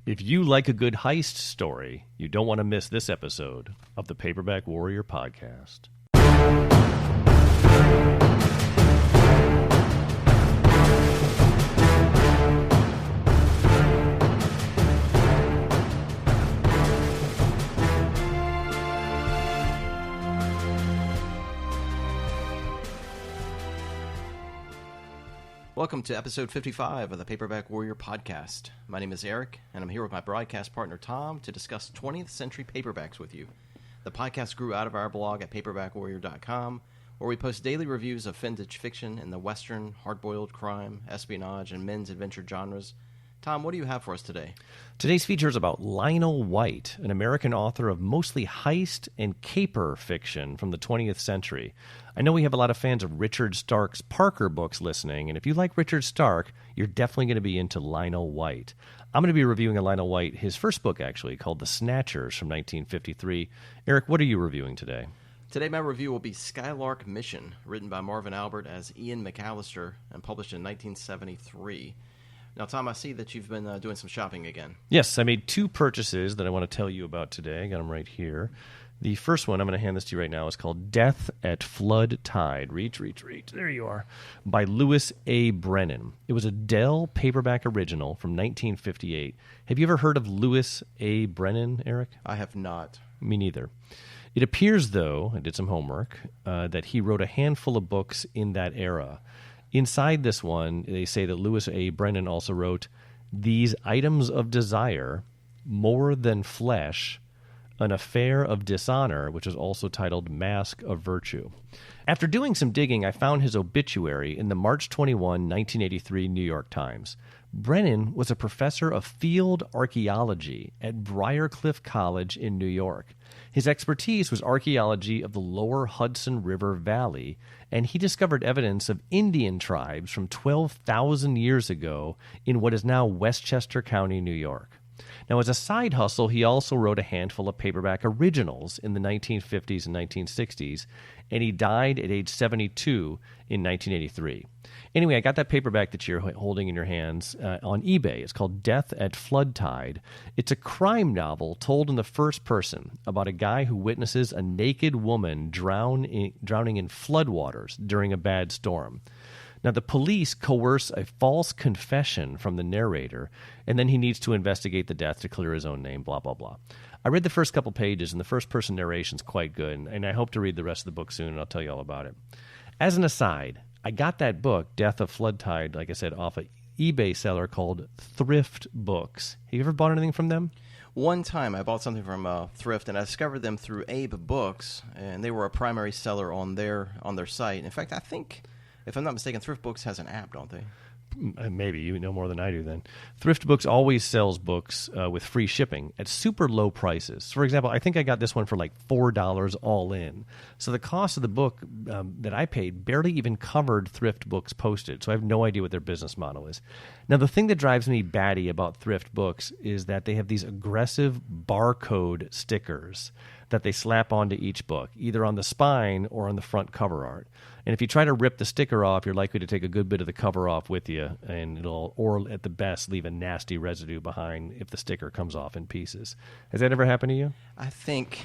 If you like a good heist story, you don't want to miss this episode of the Paperback Warrior Podcast. Welcome to episode 55 of the Paperback Warrior Podcast. My name is Eric, and I'm here with my broadcast partner Tom to discuss 20th century paperbacks with you. The podcast grew out of our blog at paperbackwarrior.com, where we post daily reviews of vintage fiction in the Western, hard-boiled crime, espionage, and men's adventure genres. Tom, what do you have for us today? Today's feature is about Lionel White, an American author of mostly heist and caper fiction from the 20th century. I know we have a lot of fans of Richard Stark's Parker books listening, and if you like Richard Stark, you're definitely going to be into Lionel White. I'm going to be reviewing a Lionel White, his first book actually, called The Snatchers from 1953. Eric, what are you reviewing today? Today my review will be Skylark Mission, written by Marvin Albert as Ian McAllister and published in 1973. Now, Tom, I see that you've been doing some shopping again. Yes, I made two purchases that I want to tell you about today. I got them right here. The first one, I'm going to hand this to you right now, is called Death at Flood Tide. Reach. There you are. By Lewis A. Brennan. It was a Dell paperback original from 1958. Have you ever heard of Lewis A. Brennan, Eric? I have not. Me neither. It appears, though, I did some homework, that he wrote a handful of books in that era. Inside this one, they say that Lewis A. Brennan also wrote These Items of Desire, More Than Flesh, An Affair of Dishonor, which is also titled Mask of Virtue. After doing some digging, I found his obituary in the March 21, 1983 New York Times. Brennan was a professor of field archaeology at Briarcliff College in New York. His expertise was archaeology of the lower Hudson River Valley, and he discovered evidence of Indian tribes from 12,000 years ago in what is now Westchester County, New York. Now, as a side hustle, he also wrote a handful of paperback originals in the 1950s and 1960s, and he died at age 72 in 1983. Anyway, I got that paperback that you're holding in your hands on eBay. It's called Death at Flood Tide. It's a crime novel told in the first person about a guy who witnesses a naked woman drowning in floodwaters during a bad storm. Now, the police coerce a false confession from the narrator, and then he needs to investigate the death to clear his own name, blah, blah, blah. I read the first couple pages, and the first-person narration's quite good, and I hope to read the rest of the book soon, and I'll tell you all about it. As an aside, I got that book, Death of Flood Tide, like I said, off an eBay seller called Thrift Books. Have you ever bought anything from them? One time I bought something from Thrift, and I discovered them through Abe Books, and they were a primary seller on their site. In fact, I think, if I'm not mistaken, Thrift Books has an app, don't they? Maybe. You know more than I do then. Thrift Books always sells books with free shipping at super low prices. For example, I think I got this one for like $4 all in. So the cost of the book that I paid barely even covered Thrift Books postage. So I have no idea what their business model is. Now, the thing that drives me batty about Thrift Books is that they have these aggressive barcode stickers that they slap onto each book, either on the spine or on the front cover art. And if you try to rip the sticker off, you're likely to take a good bit of the cover off with you, and or at the best, leave a nasty residue behind if the sticker comes off in pieces. Has that ever happened to you? I think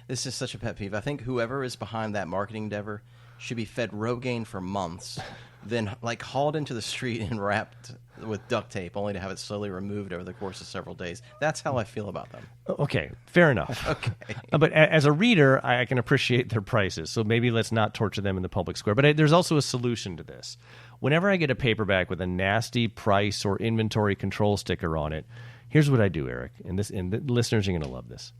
this is such a pet peeve. I think whoever is behind that marketing endeavor should be fed Rogaine for months, then hauled into the street and wrapped with duct tape, only to have it slowly removed over the course of several days. That's how I feel about them. Okay, fair enough. Okay. But as a reader, I can appreciate their prices, so maybe let's not torture them in the public square. But there's also a solution to this. Whenever I get a paperback with a nasty price or inventory control sticker on it, here's what I do, Eric, and the listeners are going to love this.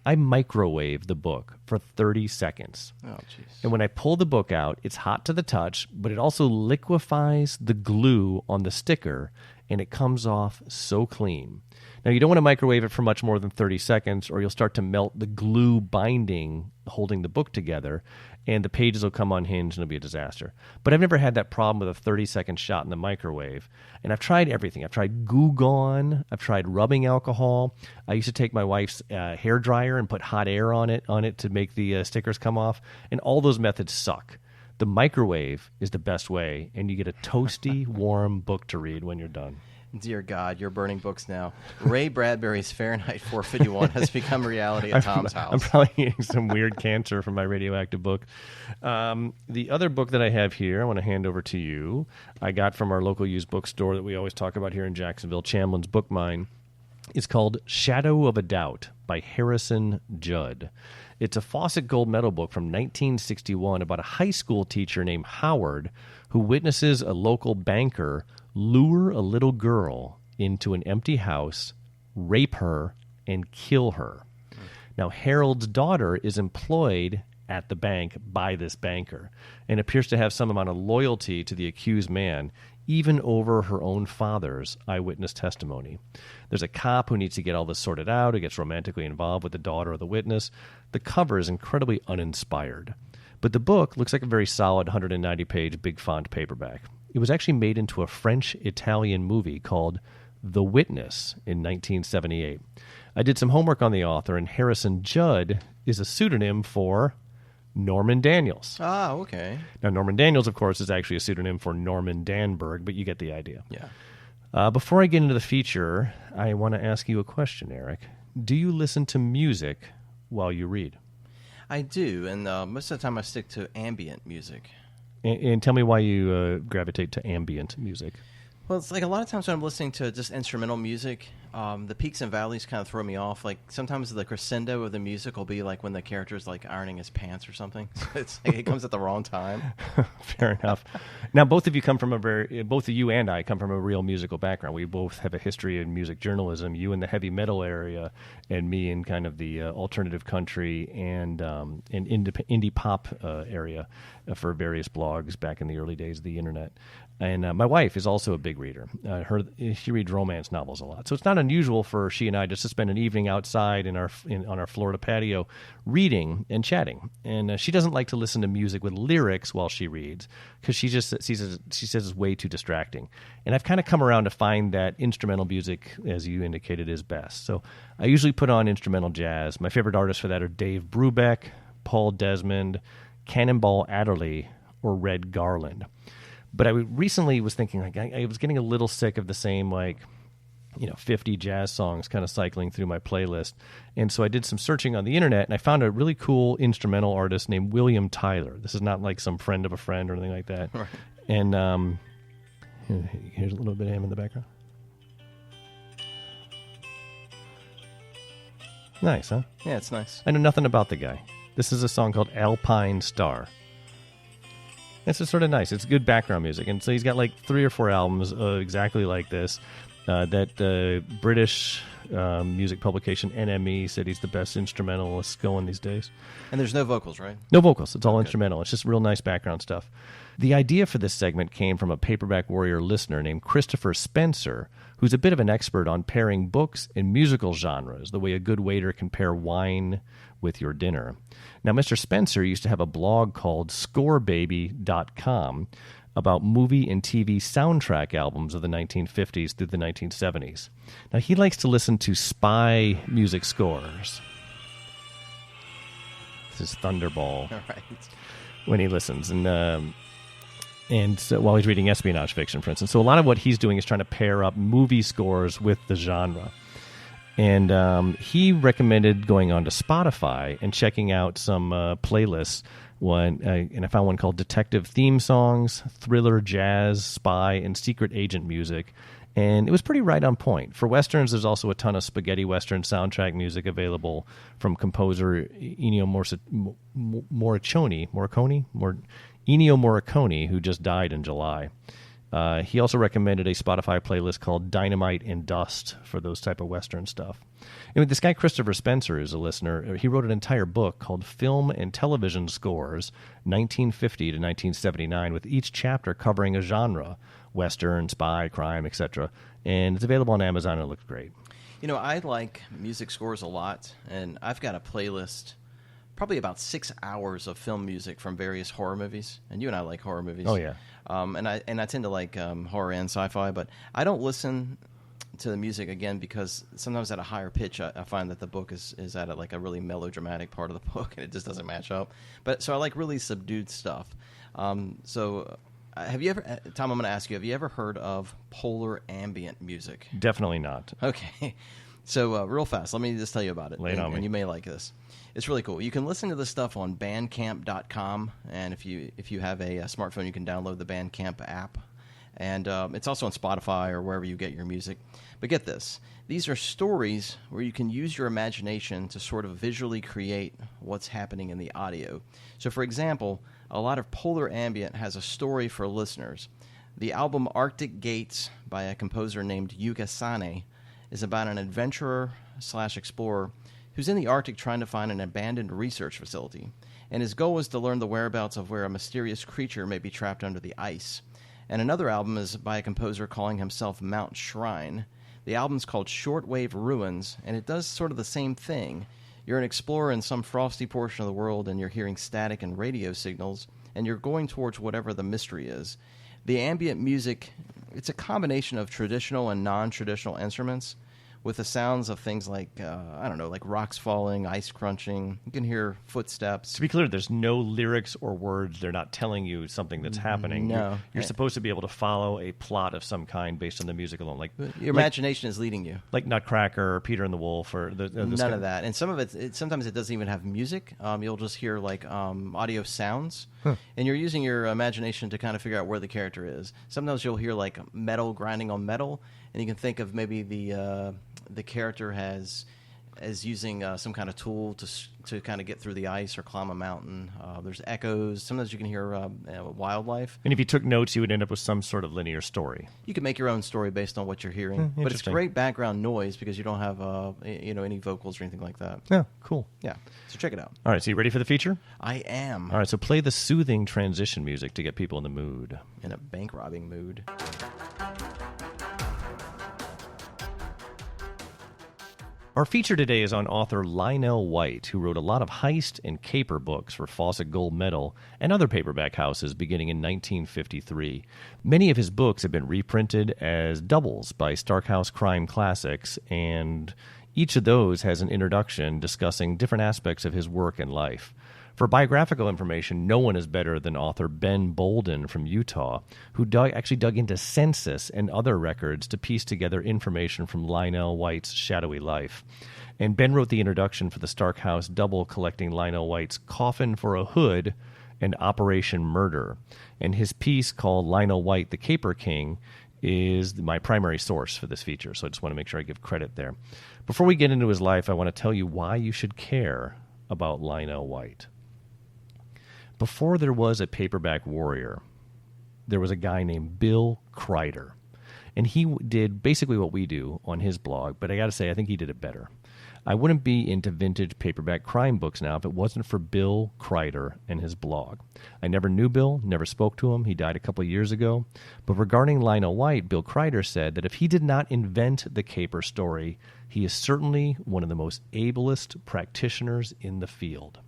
I microwave the book for 30 seconds. Oh, jeez. And when I pull the book out, it's hot to the touch, but it also liquefies the glue on the sticker, and it comes off so clean. Now, you don't want to microwave it for much more than 30 seconds, or you'll start to melt the glue binding holding the book together, and the pages will come unhinged and it'll be a disaster. But I've never had that problem with a 30-second shot in the microwave. And I've tried everything. I've tried Goo Gone. I've tried rubbing alcohol. I used to take my wife's hair dryer and put hot air on it to make the stickers come off. And all those methods suck. The microwave is the best way, and you get a toasty, warm book to read when you're done. Dear God, you're burning books now. Ray Bradbury's Fahrenheit 451 has become reality at Tom's house. I'm probably getting some weird cancer from my radioactive book. The other book that I have here, I want to hand over to you, I got from our local used bookstore that we always talk about here in Jacksonville, Chamlin's Book Mine. It's called Shadow of a Doubt by Harrison Judd. It's a Fawcett Gold Medal book from 1961 about a high school teacher named Howard who witnesses a local banker lure a little girl into an empty house, rape her, and kill her. Now, Harold's daughter is employed at the bank by this banker and appears to have some amount of loyalty to the accused man, even over her own father's eyewitness testimony. There's a cop who needs to get all this sorted out, who gets romantically involved with the daughter of the witness. The cover is incredibly uninspired. But the book looks like a very solid 190-page big font paperback. It was actually made into a French-Italian movie called The Witness in 1978. I did some homework on the author, and Harrison Judd is a pseudonym for Norman Daniels. Ah, okay. Now, Norman Daniels, of course, is actually a pseudonym for Norman Danberg, but you get the idea. Yeah. Before I get into the feature, I want to ask you a question, Eric. Do you listen to music while you read? I do, and most of the time I stick to ambient music. And tell me why you gravitate to ambient music. Well, it's like a lot of times when I'm listening to just instrumental music, the peaks and valleys kind of throw me off. Like sometimes the crescendo of the music will be like when the character's like ironing his pants or something. So it's like it comes at the wrong time. Fair enough. Now, both of you and I come from a real musical background. We both have a history in music journalism. You in the heavy metal area, and me in kind of the alternative country and indie pop area for various blogs back in the early days of the internet. And my wife is also a big reader. She reads romance novels a lot, so it's not unusual for she and I just to spend an evening outside on our Florida patio, reading and chatting. And she doesn't like to listen to music with lyrics while she reads because she says it's way too distracting. And I've kind of come around to find that instrumental music, as you indicated, is best. So I usually put on instrumental jazz. My favorite artists for that are Dave Brubeck, Paul Desmond, Cannonball Adderley, or Red Garland. But I recently was thinking, like, I was getting a little sick of the same, 50 jazz songs kind of cycling through my playlist. And so I did some searching on the internet, and I found a really cool instrumental artist named William Tyler. This is not like some friend of a friend or anything like that. Right. And here's a little bit of him in the background. Nice, huh? Yeah, it's nice. I know nothing about the guy. This is a song called Alpine Star. It's just sort of nice. It's good background music. And so he's got like 3 or 4 albums exactly like this. That British music publication NME said he's the best instrumentalist going these days. And there's no vocals, right? No vocals. It's all instrumental. It's just real nice background stuff. The idea for this segment came from a Paperback Warrior listener named Christopher Spencer, who's a bit of an expert on pairing books and musical genres, the way a good waiter can pair wine with your dinner. Now, Mr. Spencer used to have a blog called ScoreBaby.com about movie and TV soundtrack albums of the 1950s through the 1970s. Now, he likes to listen to spy music scores. This is Thunderball. All right. When he listens. And so while he's reading espionage fiction, for instance. So a lot of what he's doing is trying to pair up movie scores with the genre. And he recommended going on to Spotify and checking out some playlists. And I found one called Detective Theme Songs, Thriller, Jazz, Spy, and Secret Agent Music. And it was pretty right on point. For Westerns, there's also a ton of spaghetti Western soundtrack music available from composer Ennio Morricone, who just died in July. He also recommended a Spotify playlist called Dynamite and Dust for those type of Western stuff. And this guy Christopher Spencer is a listener. He wrote an entire book called Film and Television Scores, 1950 to 1979, with each chapter covering a genre, Western, spy, crime, etc. And it's available on Amazon, and it looks great. You know, I like music scores a lot, and I've got a playlist, probably about 6 hours of film music from various horror movies. And you and I like horror movies. Oh, yeah. And I tend to like horror and sci-fi, but I don't listen to the music again because sometimes at a higher pitch I find that the book is at a really melodramatic part of the book and it just doesn't match up. But so I like really subdued stuff. So Have you ever, Tom, I'm going to ask you, have you ever heard of polar ambient music? Definitely not. Okay. So real fast, let me just tell you about it. Lay it on me. And you may like this. It's really cool. You can listen to this stuff on Bandcamp.com, and if you have a smartphone, you can download the Bandcamp app. And it's also on Spotify or wherever you get your music. But get this. These are stories where you can use your imagination to sort of visually create what's happening in the audio. So, for example, a lot of polar ambient has a story for listeners. The album Arctic Gates by a composer named Yuka Sane is about an adventurer/explorer who's in the Arctic trying to find an abandoned research facility. And his goal is to learn the whereabouts of where a mysterious creature may be trapped under the ice. And another album is by a composer calling himself Mount Shrine. The album's called Shortwave Ruins, and it does sort of the same thing. You're an explorer in some frosty portion of the world, and you're hearing static and radio signals, and you're going towards whatever the mystery is. The ambient music, it's a combination of traditional and non-traditional instruments, with the sounds of things like, like rocks falling, ice crunching. You can hear footsteps. To be clear, there's no lyrics or words. They're not telling you something that's happening. No. You're supposed to be able to follow a plot of some kind based on the music alone. Your imagination is leading you. Like Nutcracker or Peter and the Wolf or none of that. And some of sometimes it doesn't even have music. You'll just hear audio sounds. And you're using your imagination to kind of figure out where the character is. Sometimes you'll hear like metal grinding on metal, and you can think of maybe the character is using some kind of tool to kind of get through the ice or climb a mountain. There's echoes. Sometimes you can hear wildlife. And if you took notes, you would end up with some sort of linear story. You can make your own story based on what you're hearing. But it's great background noise because you don't have any vocals or anything like that. Yeah, cool. Yeah, so check it out. All right, so you ready for the feature? I am. All right, so play the soothing transition music to get people in the mood. In a bank robbing mood. Our feature today is on author Lionel White, who wrote a lot of heist and caper books for Fawcett Gold Medal and other paperback houses beginning in 1953. Many of his books have been reprinted as doubles by Starkhouse Crime Classics, and each of those has an introduction discussing different aspects of his work and life. For biographical information, no one is better than author Ben Bolden from Utah, who actually dug into census and other records to piece together information from Lionel White's shadowy life. And Ben wrote the introduction for the Starkhouse double collecting Lionel White's Coffin for a Hood and Operation Murder. And his piece called Lionel White, the Caper King, is my primary source for this feature, so I just want to make sure I give credit there. Before we get into his life, I want to tell you why you should care about Lionel White. Before there was a paperback warrior, there was a guy named Bill Kreider. And he did basically what we do on his blog, but I got to say, I think he did it better. I wouldn't be into vintage paperback crime books now if it wasn't for Bill Kreider and his blog. I never knew Bill, never spoke to him. He died a couple of years ago. But regarding Lionel White, Bill Kreider said that if he did not invent the caper story, he is certainly one of the most ablest practitioners in the field.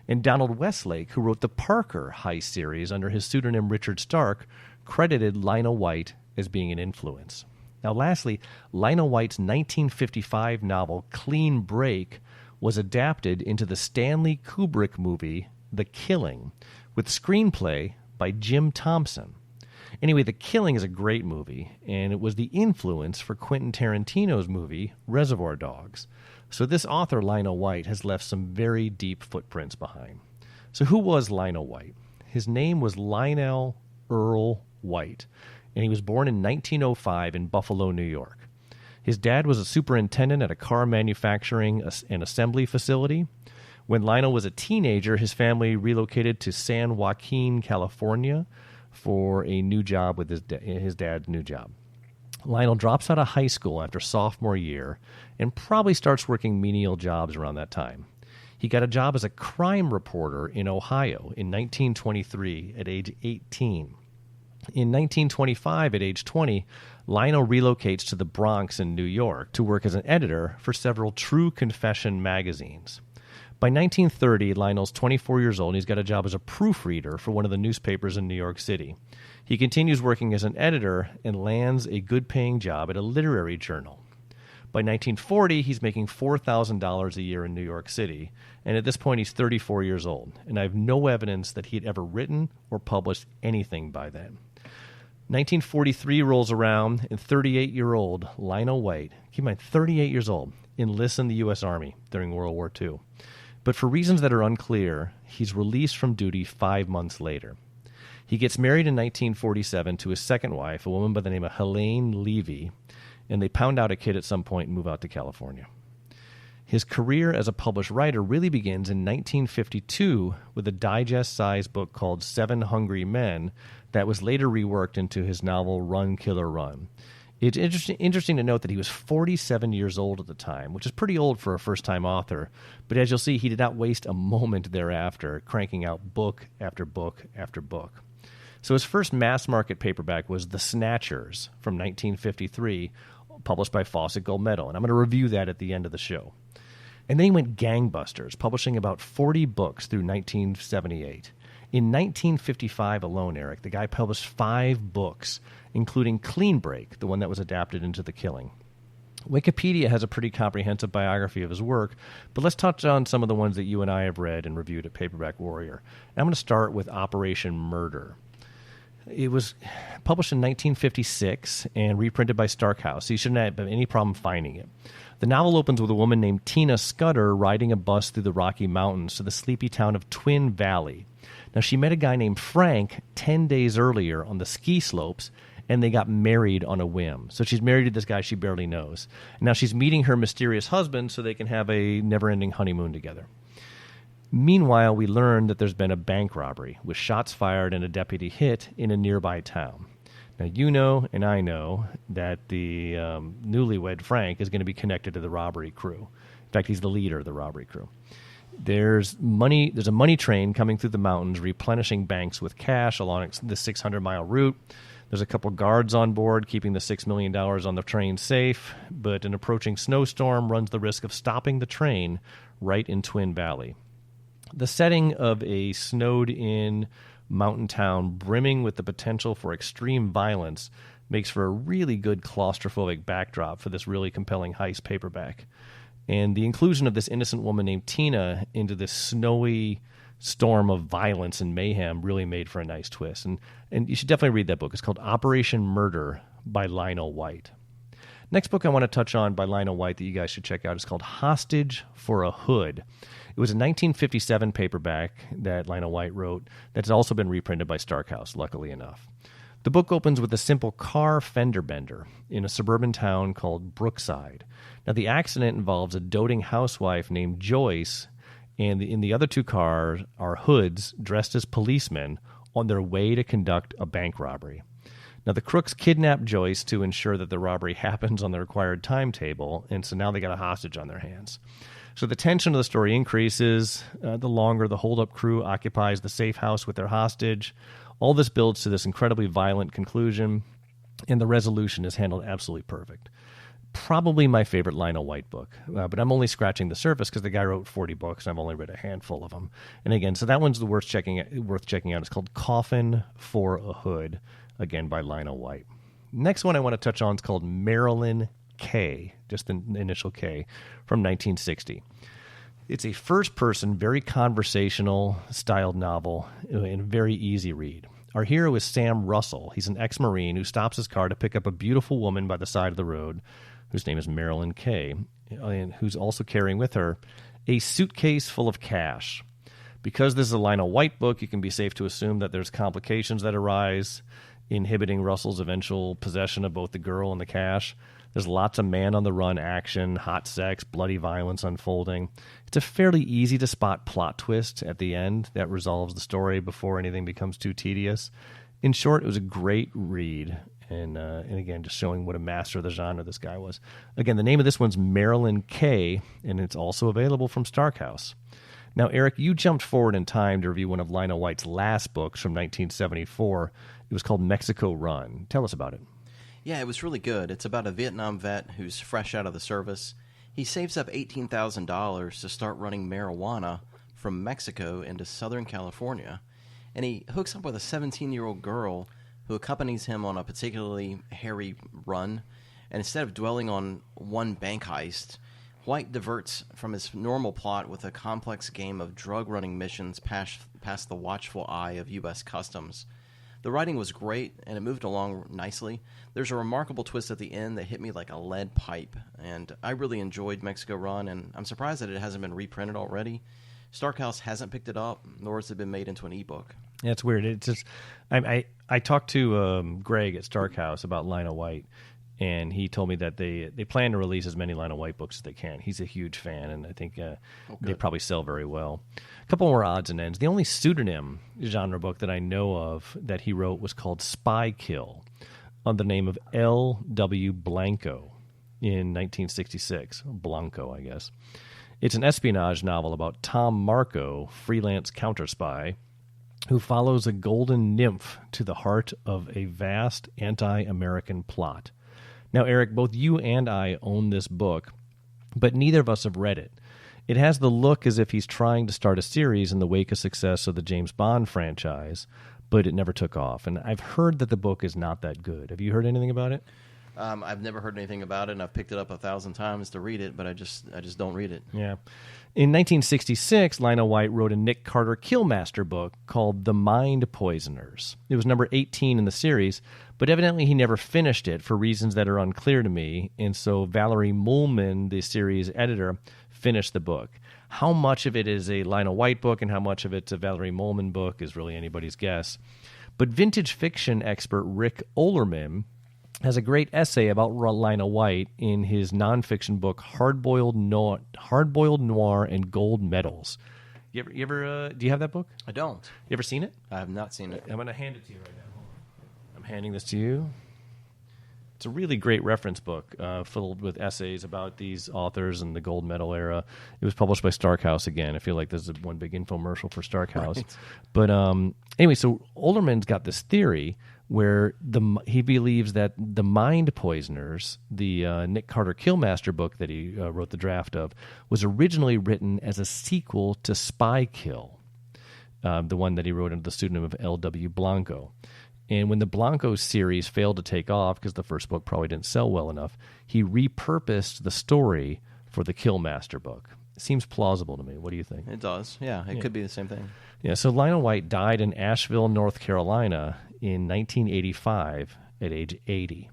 And Donald Westlake, who wrote the Parker heist series under his pseudonym Richard Stark, credited Lionel White as being an influence. Now, lastly, Lionel White's 1955 novel Clean Break was adapted into the Stanley Kubrick movie The Killing, with screenplay by Jim Thompson. Anyway, The Killing is a great movie, and it was the influence for Quentin Tarantino's movie Reservoir Dogs. So this author, Lionel White, has left some very deep footprints behind. So who was Lionel White? His name was Lionel Earl White, and he was born in 1905 in Buffalo, New York. His dad was a superintendent at a car manufacturing and assembly facility. When Lionel was a teenager, his family relocated to San Joaquin, California, for a new job with his dad's new job. Lionel drops out of high school after sophomore year and probably starts working menial jobs around that time. He got a job as a crime reporter in Ohio in 1923 at age 18. In 1925, at age 20, Lionel relocates to the Bronx in New York to work as an editor for several True Confession magazines. By 1930, Lionel's 24 years old, and he's got a job as a proofreader for one of the newspapers in New York City. He continues working as an editor and lands a good-paying job at a literary journal. By 1940, he's making $4,000 a year in New York City, and at this point he's 34 years old, and I have no evidence that he had ever written or published anything by then. 1943 rolls around, and 38-year-old Lionel White, keep in mind 38 years old, enlists in the U.S. Army during World War II. But for reasons that are unclear, he's released from duty 5 months later. He gets married in 1947 to his second wife, a woman by the name of Helene Levy, and they pound out a kid at some point and move out to California. His career as a published writer really begins in 1952 with a digest-sized book called Seven Hungry Men that was later reworked into his novel Run, Killer, Run. It's interesting to note that he was 47 years old at the time, which is pretty old for a first-time author. But as you'll see, he did not waste a moment thereafter, cranking out book after book after book. So his first mass-market paperback was The Snatchers from 1953, published by Fawcett Gold Medal, and I'm going to review that at the end of the show. And then he went gangbusters, publishing about 40 books through 1978. In 1955 alone, Eric, the guy published 5 books, including Clean Break, the one that was adapted into The Killing. Wikipedia has a pretty comprehensive biography of his work, but let's touch on some of the ones that you and I have read and reviewed at Paperback Warrior. And I'm going to start with Operation Murder. It was published in 1956 and reprinted by Stark House, so you shouldn't have any problem finding it. The novel opens with a woman named Tina Scudder riding a bus through the Rocky Mountains to the sleepy town of Twin Valley. Now, she met a guy named Frank 10 days earlier on the ski slopes, and they got married on a whim. So she's married to this guy she barely knows. Now she's meeting her mysterious husband so they can have a never-ending honeymoon together. Meanwhile, we learn that there's been a bank robbery with shots fired and a deputy hit in a nearby town. Now, you know and I know that the newlywed Frank is going to be connected to the robbery crew. In fact, he's the leader of the robbery crew. There's a money train coming through the mountains replenishing banks with cash along the 600-mile route. There's a couple guards on board keeping the $6 million on the train safe, but an approaching snowstorm runs the risk of stopping the train right in Twin Valley. The setting of a snowed-in mountain town brimming with the potential for extreme violence makes for a really good claustrophobic backdrop for this really compelling heist paperback. And the inclusion of this innocent woman named Tina into this snowy storm of violence and mayhem really made for a nice twist. And you should definitely read that book. It's called Operation Murder by Lionel White. Next book I want to touch on by Lionel White that you guys should check out is called Hostage for a Hood. It was a 1957 paperback that Lionel White wrote that's also been reprinted by Stark House, luckily enough. The book opens with a simple car fender bender in a suburban town called Brookside. Now, the accident involves a doting housewife named Joyce, and in the other 2 cars are hoods dressed as policemen on their way to conduct a bank robbery. Now, the crooks kidnap Joyce to ensure that the robbery happens on the required timetable, and so now they got a hostage on their hands. So the tension of the story increases the longer the hold-up crew occupies the safe house with their hostage. All this builds to this incredibly violent conclusion, and the resolution is handled absolutely perfect. Probably my favorite Lionel White book, but I'm only scratching the surface because the guy wrote 40 books, and I've only read a handful of them. And again, so that one's worth checking out. It's called Coffin for a Hood, again by Lionel White. Next one I want to touch on is called Marilyn K, just the initial K, from 1960. It's a first-person, very conversational-styled novel and a very easy read. Our hero is Sam Russell. He's an ex-Marine who stops his car to pick up a beautiful woman by the side of the road, whose name is Marilyn K, and who's also carrying with her a suitcase full of cash. Because this is a Lionel White book, you can be safe to assume that there's complications that arise, inhibiting Russell's eventual possession of both the girl and the cash. There's lots of man-on-the-run action, hot sex, bloody violence unfolding. It's a fairly easy-to-spot plot twist at the end that resolves the story before anything becomes too tedious. In short, it was a great read, and again, just showing what a master of the genre this guy was. Again, the name of this one's Marilyn K, and it's also available from Stark House. Now, Eric, you jumped forward in time to review one of Lionel White's last books from 1974. It was called Mexico Run. Tell us about it. Yeah, it was really good. It's about a Vietnam vet who's fresh out of the service. He saves up $18,000 to start running marijuana from Mexico into Southern California, and he hooks up with a 17-year-old girl who accompanies him on a particularly hairy run, And instead of dwelling on one bank heist, White diverts from his normal plot with a complex game of drug-running missions past the watchful eye of U.S. Customs. The writing was great, and it moved along nicely. There's a remarkable twist at the end that hit me like a lead pipe, and I really enjoyed Mexico Run, and I'm surprised that it hasn't been reprinted already. Starkhouse hasn't picked it up, nor has it been made into an ebook. Yeah, it's weird. It's just I talked to Greg at Starkhouse about Lionel White, and he told me that they plan to release as many Lionel White books as they can. He's a huge fan, and I think they probably sell very well. A couple more odds and ends. The only pseudonym genre book that I know of that he wrote was called Spy Kill, under the name of L.W. Blanco in 1966. Blanco, I guess. It's an espionage novel about Tom Marco, freelance counter-spy, who follows a golden nymph to the heart of a vast anti-American plot. Now, Eric, both you and I own this book, but neither of us have read it. It has the look as if he's trying to start a series in the wake of success of the James Bond franchise, but it never took off. And I've heard that the book is not that good. Have you heard anything about it? I've never heard anything about it, and I've picked it up 1,000 times to read it, but I just don't read it. Yeah. In 1966, Lionel White wrote a Nick Carter Killmaster book called The Mind Poisoners. It was number 18 in the series, but evidently he never finished it for reasons that are unclear to me, and so Valerie Muhlman, the series editor, finished the book. How much of it is a Lionel White book and how much of it's a Valerie Muhlman book is really anybody's guess. But vintage fiction expert Rick Ollerman has a great essay about Lionel White in his nonfiction book Hard-Boiled Noir and Gold Medals. Do you have that book? I don't. You ever seen it? I have not seen it. I'm going to hand it to you right now. I'm handing this to you. It's a really great reference book filled with essays about these authors and the gold medal era. It was published by Starkhouse again. I feel like this is one big infomercial for Starkhouse. Right. But anyway, so Olderman's got this theory where he believes that The Mind Poisoners, the Nick Carter Killmaster book that he wrote the draft of, was originally written as a sequel to Spy Kill, the one that he wrote under the pseudonym of L.W. Blanco. And when the Blanco series failed to take off because the first book probably didn't sell well enough, he repurposed the story for the Killmaster book. It seems plausible to me. What do you think? It does. Yeah, it could be the same thing. Yeah, so Lionel White died in Asheville, North Carolina in 1985 at age 80.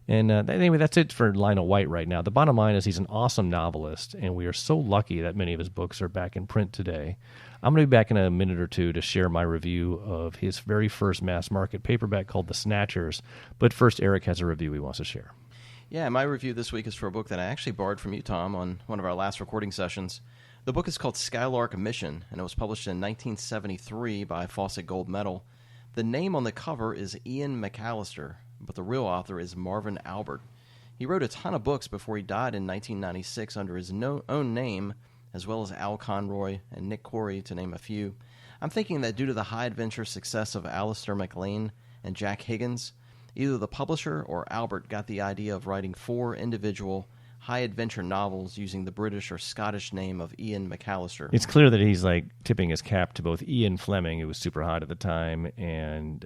And anyway, that's it for Lionel White right now. The bottom line is he's an awesome novelist, and we are so lucky that many of his books are back in print today. I'm going to be back in a minute or two to share my review of his very first mass-market paperback called The Snatchers. But first, Eric has a review he wants to share. Yeah, my review this week is for a book that I actually borrowed from you, Tom, on one of our last recording sessions. The book is called Skylark Mission, and it was published in 1973 by Fawcett Gold Medal. The name on the cover is Ian McAllister, but the real author is Marvin Albert. He wrote a ton of books before he died in 1996 under his own name, as well as Al Conroy and Nick Corey, to name a few. I'm thinking that due to the high-adventure success of Alistair MacLean and Jack Higgins, either the publisher or Albert got the idea of writing 4 individual high-adventure novels using the British or Scottish name of Ian McAllister. It's clear that he's like tipping his cap to both Ian Fleming, who was super hot at the time, and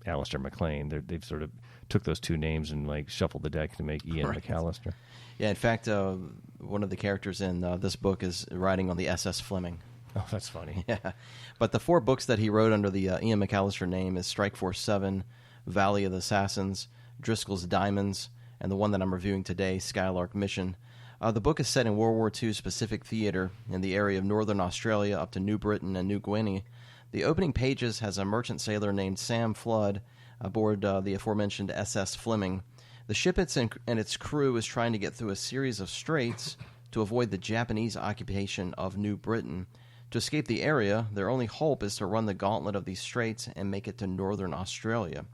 Alistair MacLean. They've sort of took those two names and like shuffled the deck to make Ian McAllister. Yeah, in fact, one of the characters in this book is riding on the SS Fleming. Oh, that's funny. Yeah, but the 4 books that he wrote under the Ian McAllister name is Strike Force 7, Valley of the Assassins, Driscoll's Diamonds, and the one that I'm reviewing today, Skylark Mission. The book is set in World War II specific theater in the area of northern Australia up to New Britain and New Guinea. The opening pages has a merchant sailor named Sam Flood aboard the aforementioned SS Fleming. The ship and its crew is trying to get through a series of straits to avoid the Japanese occupation of New Britain. To escape the area, their only hope is to run the gauntlet of these straits and make it to northern Australia.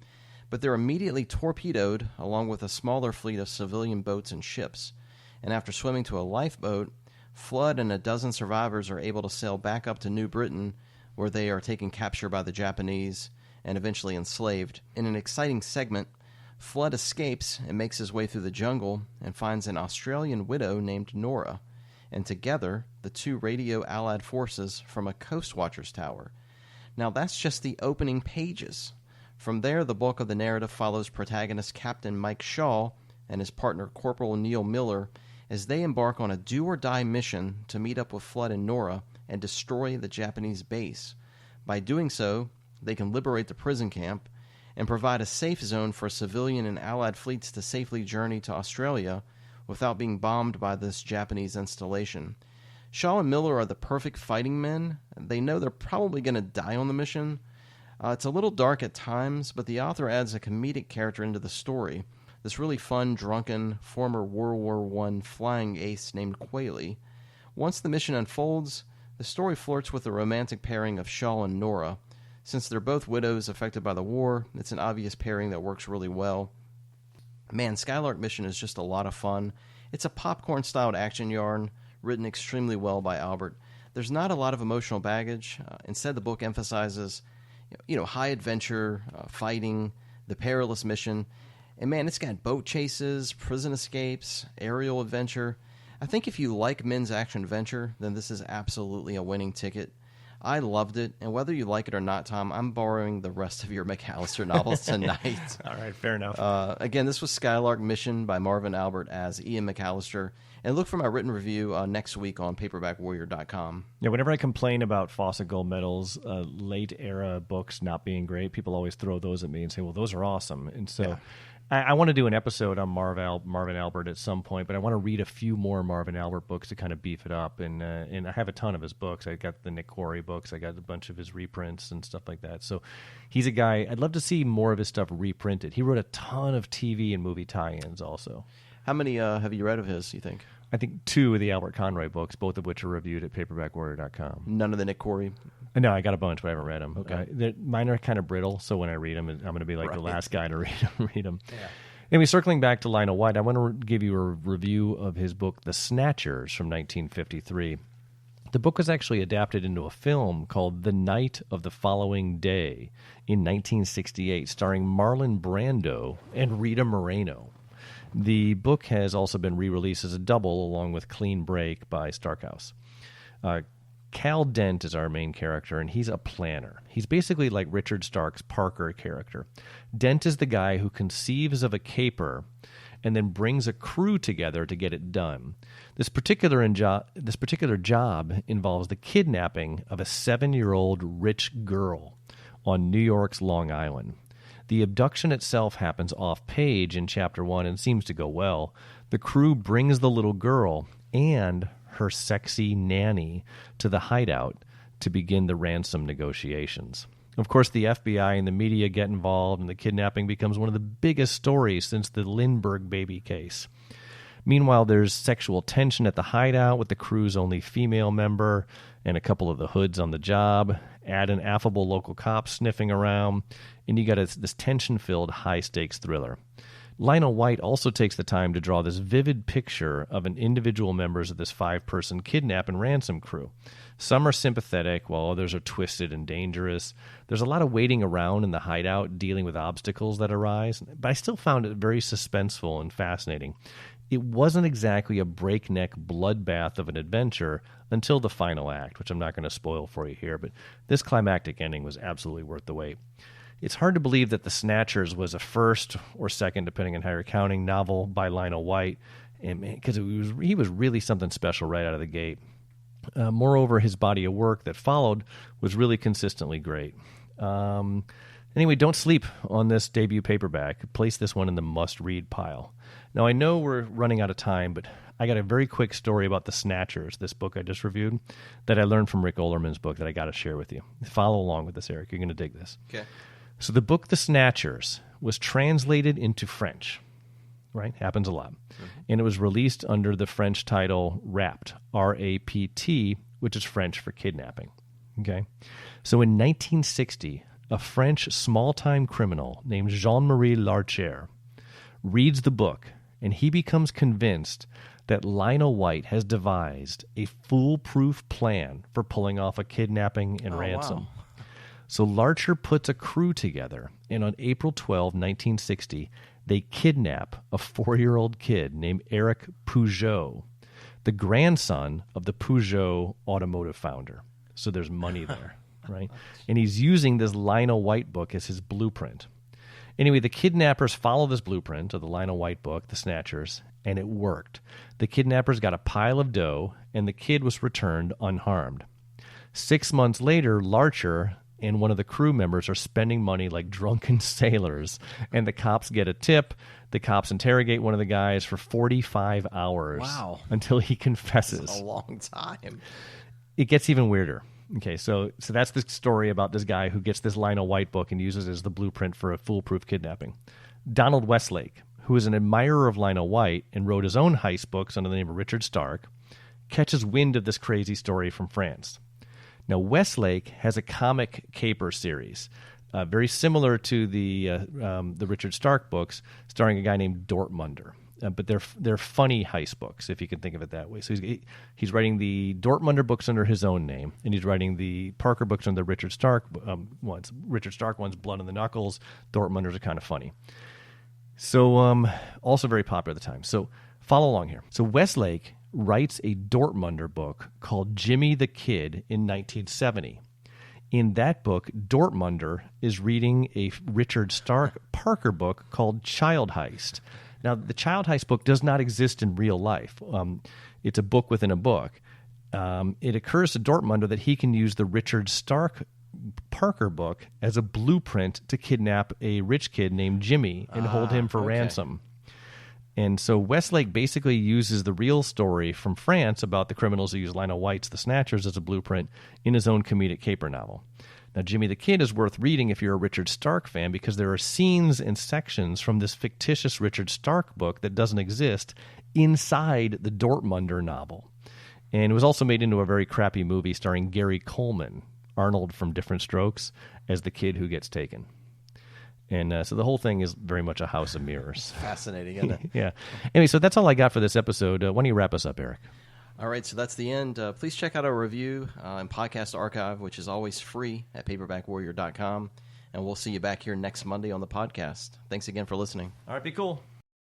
But they're immediately torpedoed along with a smaller fleet of civilian boats and ships. And after swimming to a lifeboat, Flood and a dozen survivors are able to sail back up to New Britain, where they are taken capture by the Japanese and eventually enslaved. In an exciting segment, Flood escapes and makes his way through the jungle and finds an Australian widow named Nora, and together the 2 radio allied forces from a Coast Watchers tower. Now that's just the opening pages. From there, the bulk of the narrative follows protagonist Captain Mike Shaw and his partner Corporal Neil Miller as they embark on a do-or-die mission to meet up with Flood and Nora and destroy the Japanese base. By doing so, they can liberate the prison camp and provide a safe zone for civilian and Allied fleets to safely journey to Australia without being bombed by this Japanese installation. Shaw and Miller are the perfect fighting men. They know they're probably going to die on the mission. It's a little dark at times, but the author adds a comedic character into the story. This really fun, drunken, former World War I flying ace named Quayle. Once the mission unfolds, the story flirts with the romantic pairing of Shaw and Nora. Since they're both widows affected by the war, it's an obvious pairing that works really well. Man, Skylark Mission is just a lot of fun. It's a popcorn-styled action yarn, written extremely well by Albert. There's not a lot of emotional baggage. Instead, the book emphasizes, high adventure, fighting, the perilous mission. And man, it's got boat chases, prison escapes, aerial adventure. I think if you like men's action adventure, then this is absolutely a winning ticket. I loved it, and whether you like it or not, Tom, I'm borrowing the rest of your McAllister novels tonight. All right, fair enough. Again, this was Skylark Mission by Marvin Albert as Ian McAllister. And look for my written review next week on paperbackwarrior.com. Yeah, whenever I complain about Fawcett Gold Medal's late-era books not being great, people always throw those at me and say, well, those are awesome. And so... Yeah. I want to do an episode on Marvin Albert at some point, but I want to read a few more Marvin Albert books to kind of beef it up. And I have a ton of his books. I got the Nick Corey books. I got a bunch of his reprints and stuff like that. So he's a guy, I'd love to see more of his stuff reprinted. He wrote a ton of TV and movie tie-ins also. How many have you read of his, you think? I think 2 of the Albert Conroy books, both of which are reviewed at paperbackwarrior.com. None of the Nick Corey? No, I got a bunch, but I haven't read them. Okay. Mine are kind of brittle, so when I read them, I'm going to be like the last guy to read them. Yeah. Anyway, circling back to Lionel White, I want to give you a review of his book, The Snatchers, from 1953. The book was actually adapted into a film called The Night of the Following Day in 1968, starring Marlon Brando and Rita Moreno. The book has also been re-released as a double along with Clean Break by Starkhouse. Cal Dent is our main character, and he's a planner. He's basically like Richard Stark's Parker character. Dent is the guy who conceives of a caper and then brings a crew together to get it done. This particular job involves the kidnapping of a 7-year-old rich girl on New York's Long Island. The abduction itself happens off-page in Chapter 1 and seems to go well. The crew brings the little girl and her sexy nanny to the hideout to begin the ransom negotiations. Of course, the FBI and the media get involved, and the kidnapping becomes one of the biggest stories since the Lindbergh baby case. Meanwhile, there's sexual tension at the hideout with the crew's only female member and a couple of the hoods on the job. Add an affable local cop sniffing around, and you got this tension-filled, high-stakes thriller. Lionel White also takes the time to draw this vivid picture of an individual members of this 5-person kidnap and ransom crew. Some are sympathetic, while others are twisted and dangerous. There's a lot of waiting around in the hideout, dealing with obstacles that arise, but I still found it very suspenseful and fascinating. It wasn't exactly a breakneck bloodbath of an adventure until the final act, which I'm not going to spoil for you here, but this climactic ending was absolutely worth the wait. It's hard to believe that The Snatchers was a first or second, depending on how you're counting, novel by Lionel White, because he was really something special right out of the gate. Moreover, his body of work that followed was really consistently great. Anyway, don't sleep on this debut paperback. Place this one in the must-read pile. Now, I know we're running out of time, but I got a very quick story about The Snatchers, this book I just reviewed, that I learned from Rick Ollerman's book that I got to share with you. Follow along with this, Eric. You're going to dig this. Okay. So the book The Snatchers was translated into French, right? Happens a lot. Mm-hmm. And it was released under the French title Rapt, R-A-P-T, which is French for kidnapping. Okay? So in 1960, a French small-time criminal named Jean-Marie Larcher reads the book, and he becomes convinced that Lionel White has devised a foolproof plan for pulling off a kidnapping and ransom. Wow. So Larcher puts a crew together, and on April 12, 1960, they kidnap a 4-year-old kid named Eric Peugeot, the grandson of the Peugeot automotive founder. So there's money there, right? And he's using this Lionel White book as his blueprint. Anyway, the kidnappers follow this blueprint of the Lionel White book, The Snatchers, and it worked. The kidnappers got a pile of dough, and the kid was returned unharmed. 6 months later, Larcher and one of the crew members are spending money like drunken sailors, and the cops get a tip. The cops interrogate one of the guys for 45 hours. Wow. Until he confesses. That's a long time. It gets even weirder. Okay, so that's the story about this guy who gets this Lionel White book and uses it as the blueprint for a foolproof kidnapping. Donald Westlake, who is an admirer of Lionel White and wrote his own heist books under the name of Richard Stark, catches wind of this crazy story from France. Now, Westlake has a comic caper series, very similar to the Richard Stark books, starring a guy named Dortmunder. But they're funny heist books, if you can think of it that way. So he's writing the Dortmunder books under his own name, and he's writing the Parker books under the Richard Stark ones. Richard Stark ones, Blood on the Knuckles. Dortmunders are kind of funny. So also very popular at the time. So follow along here. So Westlake writes a Dortmunder book called Jimmy the Kid in 1970. In that book, Dortmunder is reading a Richard Stark Parker book called Child Heist. Now, the Child Heist book does not exist in real life. It's a book within a book. It occurs to Dortmunder that he can use the Richard Stark Parker book as a blueprint to kidnap a rich kid named Jimmy and hold him for ransom. And so Westlake basically uses the real story from France about the criminals who use Lionel White's The Snatchers as a blueprint in his own comedic caper novel. Now, Jimmy the Kid is worth reading if you're a Richard Stark fan because there are scenes and sections from this fictitious Richard Stark book that doesn't exist inside the Dortmunder novel. And it was also made into a very crappy movie starring Gary Coleman, Arnold from Different Strokes, as the kid who gets taken. And so the whole thing is very much a house of mirrors. Fascinating, isn't it? Yeah. Anyway, so that's all I got for this episode. Why don't you wrap us up, Eric? All right, so that's the end. Please check out our review and podcast archive, which is always free at paperbackwarrior.com. And we'll see you back here next Monday on the podcast. Thanks again for listening. All right, be cool.